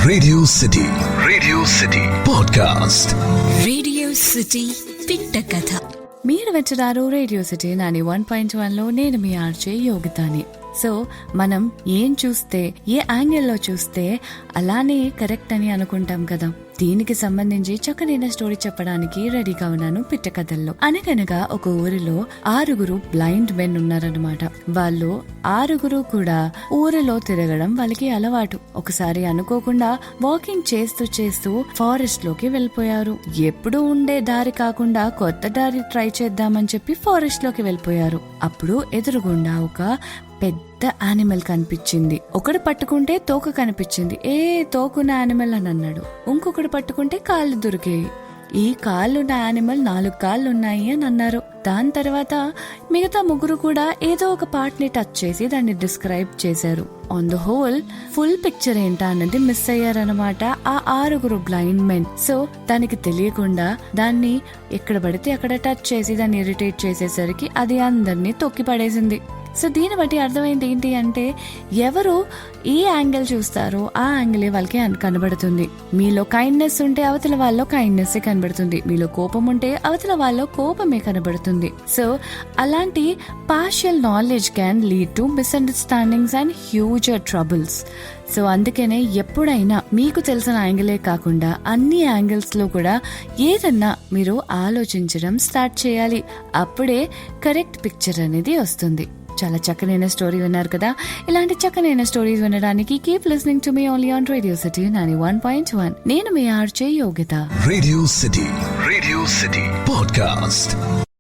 Radio City podcast. Radio city పిట్ట కథ. మీరు వింటున్నారు రేడియో సిటీ 91.1లో. నేను మీ ఆర్జే యోగితాని. సో మనం ఏం చూస్తే, ఏ యాంగిల్లో చూస్తే అలానే కరెక్ట్ అని అనుకుంటాం కదా. దీనికి సంబంధించి చక్కనైన స్టోరీ చెప్పడానికి రెడీగా ఉన్నాను పిట్ట కథల్లో. అనగనగా ఒక ఊరిలో 6 బ్లైండ్ మెన్ ఉన్నారనమాట. వాళ్ళు 6 కూడా ఊరిలో తిరగడం వాళ్ళకి అలవాటు. ఒకసారి అనుకోకుండా వాకింగ్ చేస్తూ చేస్తూ ఫారెస్ట్ లోకి వెళ్ళిపోయారు. ఎప్పుడు ఉండే దారి కాకుండా కొత్త దారి ట్రై చేద్దామని చెప్పి ఫారెస్ట్ లోకి వెళ్ళిపోయారు. అప్పుడు ఎదురుగుండా ఒక పెద్ద యానిమల్ కనిపించింది. ఒకడు పట్టుకుంటే తోక కనిపించింది. తోకున్న యానిమల్ అని అన్నాడు. ఇంకొకడు పట్టుకుంటే కాళ్ళు దొరికాయి. ఈ కాళ్ళున్న యానిమల్ 4 కాళ్ళు ఉన్నాయి అని అన్నారు. దాని తర్వాత మిగతా 3 కూడా ఏదో ఒక పార్ట్ ని టచ్ చేసి దాన్ని డిస్క్రైబ్ చేశారు. On the whole full picture ఏంటా అన్నది మిస్ అయ్యారనమాట ఆ 6 బ్లైండ్ మెన్. సో దానికి తెలియకుండా దాన్ని ఎక్కడ పడితే అక్కడ టచ్ చేసి దాన్ని ఇరిటేట్ చేసేసరికి అది అందరినీ తొక్కి పడేసింది. సో దీన్ని బట్టి అర్థమైంది ఏంటి అంటే, ఎవరు ఏ యాంగిల్ చూస్తారో ఆ యాంగిలే వాళ్ళకి కనబడుతుంది. మీలో కైండ్నెస్ ఉంటే అవతల వాళ్ళలో కైండ్నెస్ కనబడుతుంది. మీలో కోపం ఉంటే అవతల వాళ్ళలో కోపమే కనబడుతుంది. సో అలాంటి partial knowledge can lead to misunderstandings and huge troubles. So అందుకనే ఎప్పుడైనా మీకు తెలిసిన యాంగిలే కాకుండా అన్ని యాంగిల్స్ లో కూడా ఏదన్నా మీరు ఆలోచించడం స్టార్ట్ చేయాలి. అప్పుడే కరెక్ట్ పిక్చర్ అనేది వస్తుంది. చాలా చక్కనైన స్టోరీ విన్నారు కదా. ఇలాంటి చక్కనైన స్టోరీస్ వినడానికి keep listening to me only on Radio City 91.1. నేను మీ RJ Yogitha. Radio City podcast.